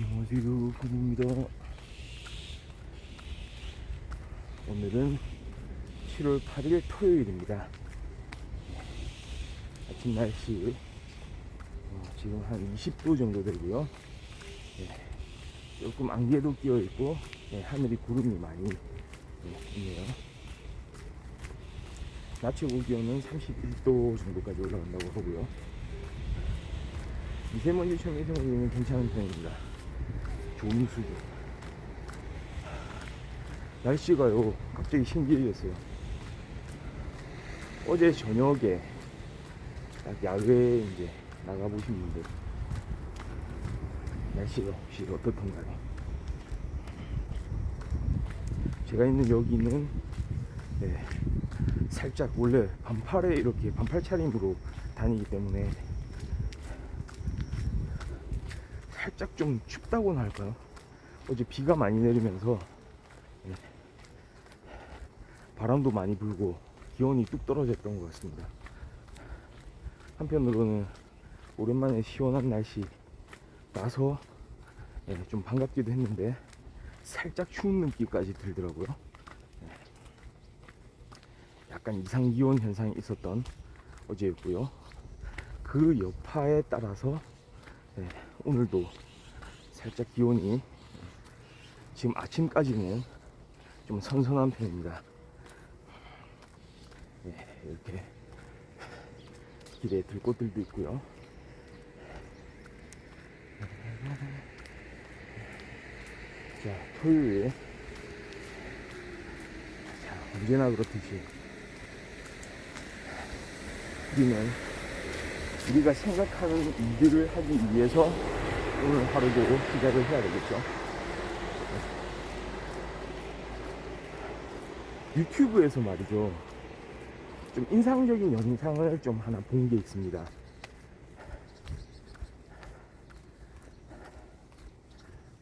안녕하세요, 군입니다. 오늘은 7월 8일 토요일입니다. 아침 날씨 지금 한 20도 정도 되고요. 조금 안개도 끼어 있고 하늘이 구름이 많이 있네요. 낮 최고 기온은 31도 정도까지 올라간다고 하고요. 미세먼지 초미세먼지는 괜찮은 편입니다. 좋은 수준. 날씨가요 갑자기 신기해졌어요. 어제 저녁에 딱 야외에 이제 나가보신 분들 날씨가 혹시 어떻던가요? 제가 있는 여기는 살짝 원래 반팔에 이렇게 반팔 차림으로 다니기 때문에 살짝 좀 춥다고나 할까요? 어제 비가 많이 내리면서 바람도 많이 불고 기온이 뚝 떨어졌던 것 같습니다. 한편으로는 오랜만에 시원한 날씨 나서 좀 반갑기도 했는데 살짝 추운 느낌까지 들더라고요. 약간 이상 기온 현상이 있었던 어제였고요. 그 여파에 따라서 오늘도 살짝 기온이 지금 아침까지는 좀 선선한 편입니다. 이렇게 길에 들꽃들도 있고요. 자, 토요일. 자, 언제나 그렇듯이 우리는 우리가 생각하는 일들을 하기 위해서 오늘 하루도 시작을 해야 되겠죠. 유튜브에서 말이죠, 좀 인상적인 영상을 좀 하나 본 게 있습니다.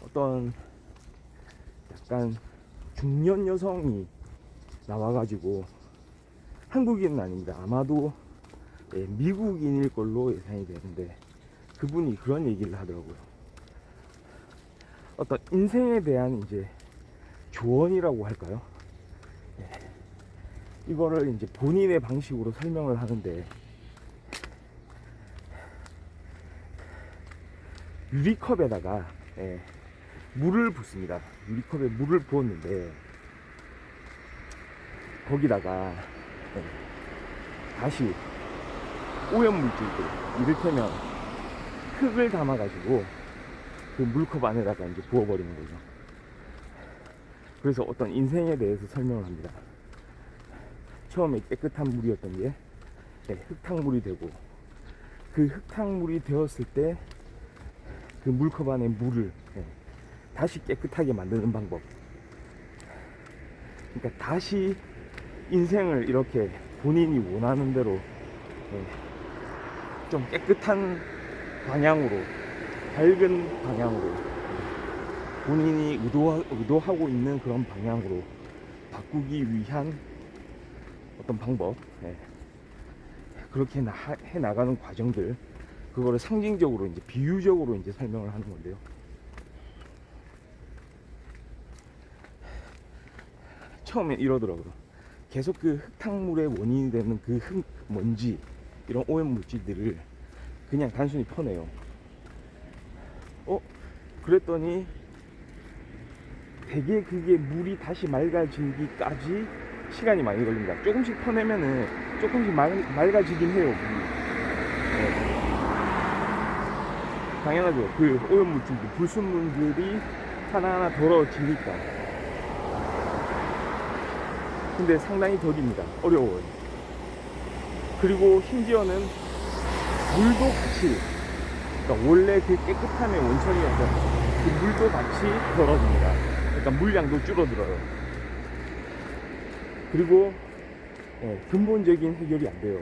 어떤 약간 중년 여성이 나와가지고, 한국인은 아닙니다. 아마도 미국인일 걸로 예상이 되는데, 그분이 그런 얘기를 하더라고요. 어떤 인생에 대한 이제 조언이라고 할까요? 이거를 이제 본인의 방식으로 설명을 하는데, 유리컵에다가 물을 붓습니다. 유리컵에 물을 부었는데 거기다가 다시 오염물질들, 이를테면 흙을 담아가지고 그 물컵 안에다가 이제 부어버리는 거죠. 그래서 어떤 인생에 대해서 설명을 합니다. 처음에 깨끗한 물이었던 게 흙탕물이 되고, 그 흙탕물이 되었을 때 그 물컵 안에 물을 다시 깨끗하게 만드는 방법. 그러니까 다시 인생을 이렇게 본인이 원하는 대로 좀 깨끗한 방향으로, 밝은 방향으로, 본인이 의도하고 있는 그런 방향으로 바꾸기 위한 어떤 방법, 그렇게 해 나가는 과정들, 그거를 상징적으로 이제 비유적으로 이제 설명을 하는 건데요. 처음에 이러더라고요. 계속 그 흙탕물의 원인이 되는 그 흙, 먼지, 이런 오염 물질들을 그냥 단순히 퍼내요. 그랬더니 되게 그게 물이 다시 맑아지기까지 시간이 많이 걸립니다. 조금씩 퍼내면은 조금씩 맑아지긴 해요, 물이. 당연하죠. 그 오염물질들, 불순물들이 하나하나 더러워지니까. 근데 상당히 더딥니다. 어려워요. 그리고 심지어는 물도 같이, 그러니까 원래 그 깨끗함의 원천이어서 그 물도 같이 더러집니다. 그러니까 물량도 줄어들어요. 그리고 근본적인 해결이 안 돼요.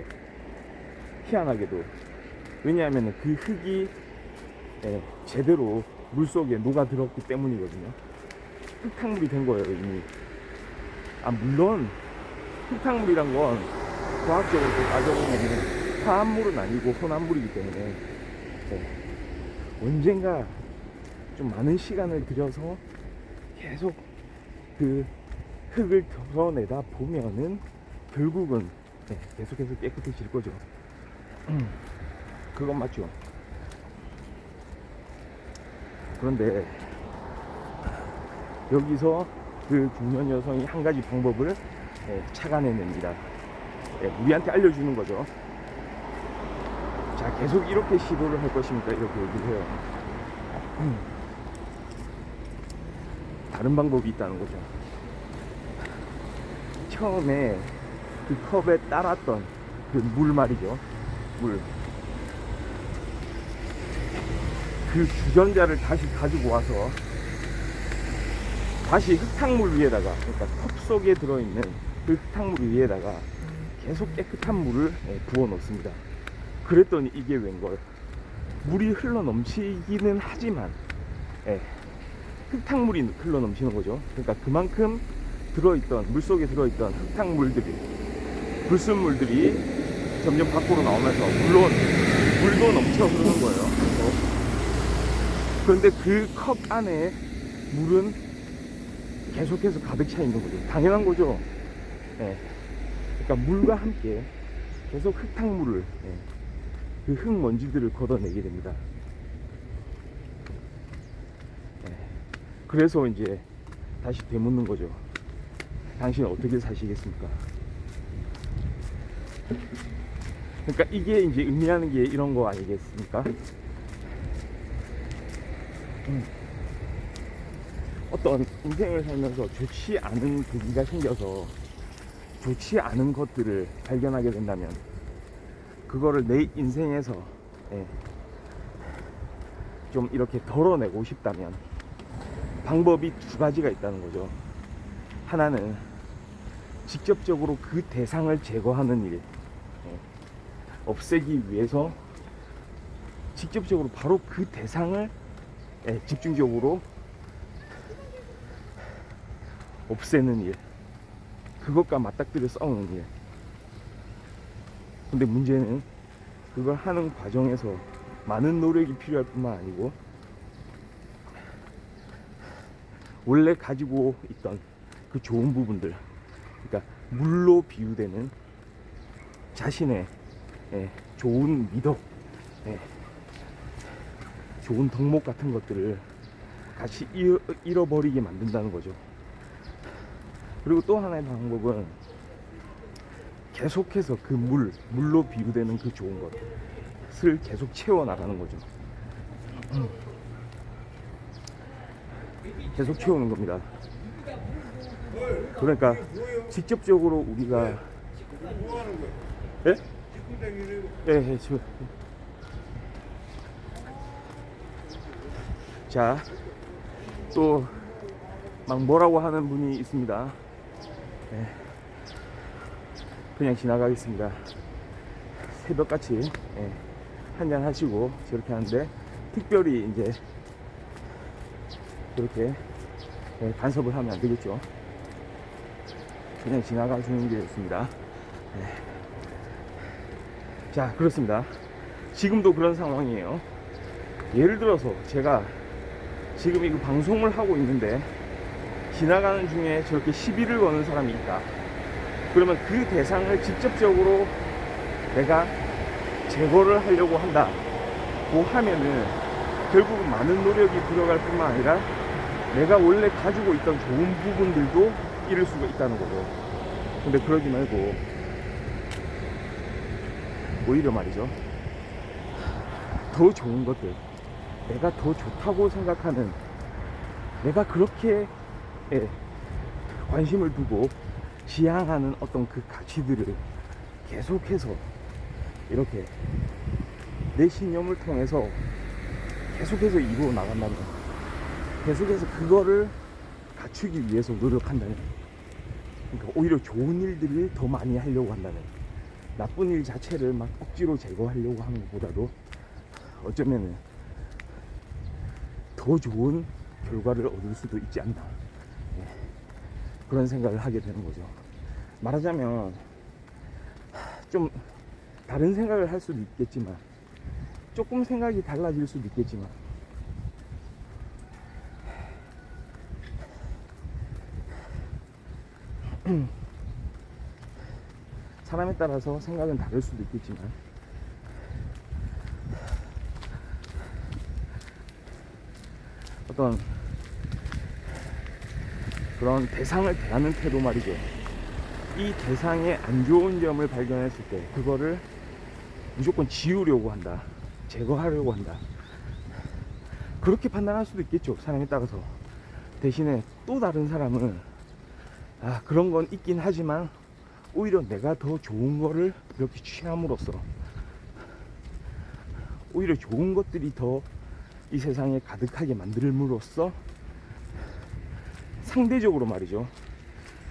희한하게도. 왜냐하면 그 흙이 제대로 물속에 녹아들었기 때문이거든요. 흙탕물이 된 거예요, 이미. 물론 흙탕물이란 건 과학적으로 따져보면 화합물은 아니고 혼합물이기 때문에 언젠가 좀 많은 시간을 들여서 계속 그 흙을 덜어내다 보면은 결국은 계속해서 깨끗해질 거죠. 그건 맞죠. 그런데 여기서 그 중년 여성이 한 가지 방법을 착안해냅니다. 우리한테 알려주는 거죠. 자, 계속 이렇게 시도를 할 것입니까? 이렇게 얘기를 해요. 다른 방법이 있다는 거죠. 처음에 그 컵에 따랐던 그 물 말이죠. 물. 그 주전자를 다시 가지고 와서 다시 흙탕물 위에다가, 그러니까 컵 속에 들어있는 그 흙탕물 위에다가 계속 깨끗한 물을 부어 놓습니다. 그랬더니 이게 웬걸, 물이 흘러 넘치기는 하지만 흙탕물이 흘러 넘치는 거죠. 그러니까 그만큼 들어있던, 물속에 들어있던 흙탕물들이, 불순물들이 점점 밖으로 나오면서 물론 물도 넘쳐 흐르는 거예요. 그런데 그 컵 안에 물은 계속해서 가득 차 있는 거죠. 당연한 거죠. 그러니까 물과 함께 계속 흙탕물을, 그 흙먼지들을 걷어내게 됩니다. 그래서 이제 다시 되묻는 거죠. 당신은 어떻게 사시겠습니까? 그러니까 이게 이제 의미하는 게 이런 거 아니겠습니까? 어떤 인생을 살면서 좋지 않은 계기가 생겨서 좋지 않은 것들을 발견하게 된다면, 그거를 내 인생에서 좀 이렇게 덜어내고 싶다면 방법이 두 가지가 있다는 거죠. 하나는 직접적으로 그 대상을 제거하는 일, 없애기 위해서 직접적으로 바로 그 대상을 집중적으로 없애는 일, 그것과 맞닥뜨려 싸우는 일. 근데 문제는 그걸 하는 과정에서 많은 노력이 필요할 뿐만 아니고, 원래 가지고 있던 그 좋은 부분들, 그러니까 물로 비유되는 자신의 좋은 미덕, 좋은 덕목 같은 것들을 같이 잃어버리게 만든다는 거죠. 그리고 또 하나의 방법은 계속해서 그 물로 비유되는 그 좋은 것을 계속 채워나가는 거죠. 계속 채우는 겁니다. 그러니까 직접적으로 우리가 예? 예, 자, 또 막 뭐라고 하는 분이 있습니다. 그냥 지나가겠습니다. 새벽같이 한잔 하시고 저렇게 하는데, 특별히 이제 그렇게 간섭을 하면 안 되겠죠. 그냥 지나가 주는 게 좋습니다. 자, 그렇습니다. 지금도 그런 상황이에요. 예를 들어서 제가 지금 이거 방송을 하고 있는데 지나가는 중에 저렇게 시비를 거는 사람이 있다. 그러면 그 대상을 직접적으로 내가 제거를 하려고 한다고 하면은 결국은 많은 노력이 들어갈 뿐만 아니라 내가 원래 가지고 있던 좋은 부분들도 잃을 수가 있다는 거죠. 근데 그러지 말고 오히려 말이죠, 더 좋은 것들, 내가 더 좋다고 생각하는, 내가 그렇게 관심을 두고 지향하는 어떤 그 가치들을 계속해서 이렇게 내 신념을 통해서 계속해서 이루어 나간다면, 계속해서 그거를 갖추기 위해서 노력한다면, 그러니까 오히려 좋은 일들을 더 많이 하려고 한다면, 나쁜 일 자체를 막 억지로 제거하려고 하는 것보다도 어쩌면은 더 좋은 결과를 얻을 수도 있지 않나, 그런 생각을 하게 되는 거죠. 말하자면 좀 다른 생각을 할 수도 있겠지만, 조금 생각이 달라질 수도 있겠지만, 사람에 따라서 생각은 다를 수도 있겠지만 어떤 그런 대상을 대하는 태도 말이죠. 이 대상의 안 좋은 점을 발견했을 때 그거를 무조건 지우려고 한다, 제거하려고 한다, 그렇게 판단할 수도 있겠죠, 사람에 따라서. 대신에 또 다른 사람은 그런 건 있긴 하지만 오히려 내가 더 좋은 거를 이렇게 취함으로써 오히려 좋은 것들이 더 이 세상에 가득하게 만들므로써 상대적으로 말이죠,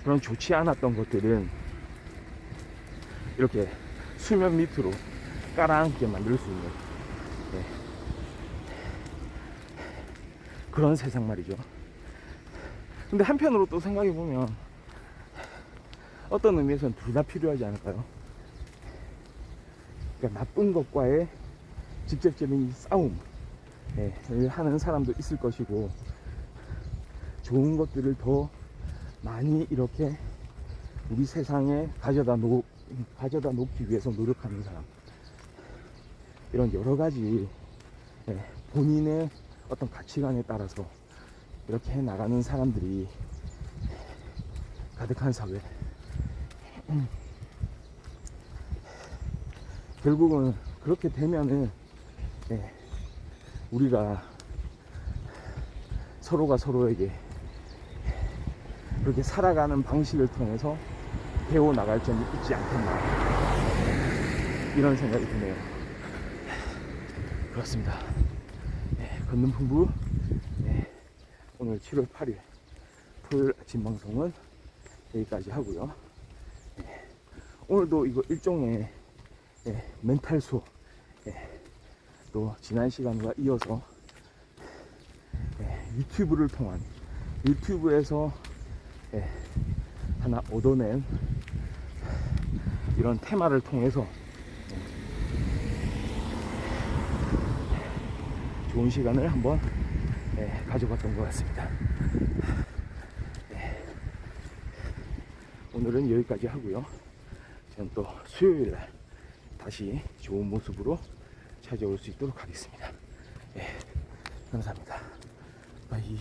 그런 좋지 않았던 것들은 이렇게 수면 밑으로 깔아앉게 만들 수 있는, 네, 그런 세상 말이죠. 근데 한편으로 또 생각해 보면 어떤 의미에서는 둘 다 필요하지 않을까요? 그러니까 나쁜 것과의 직접적인 싸움을 하는 사람도 있을 것이고, 좋은 것들을 더 많이 이렇게 우리 세상에 가져다 놓기 위해서 노력하는 사람, 이런 여러 가지 본인의 어떤 가치관에 따라서 이렇게 해 나가는 사람들이 가득한 사회. 결국은 그렇게 되면은 우리가 서로가 서로에게 그렇게 살아가는 방식을 통해서 배워 나갈 점이 있지 않겠나, 이런 생각이 드네요. 그렇습니다. 걷는 풍부, 오늘 7월 8일 토요일 아침 방송은 여기까지 하고요. 오늘도 이거 일종의 멘탈 수업, 또 지난 시간과 이어서 유튜브를 통한, 유튜브에서 하나 얻어낸 이런 테마를 통해서 좋은 시간을 한번 가져봤던 것 같습니다. 오늘은 여기까지 하고요. 저는 또 수요일날 다시 좋은 모습으로 찾아올 수 있도록 하겠습니다. 감사합니다. 바이.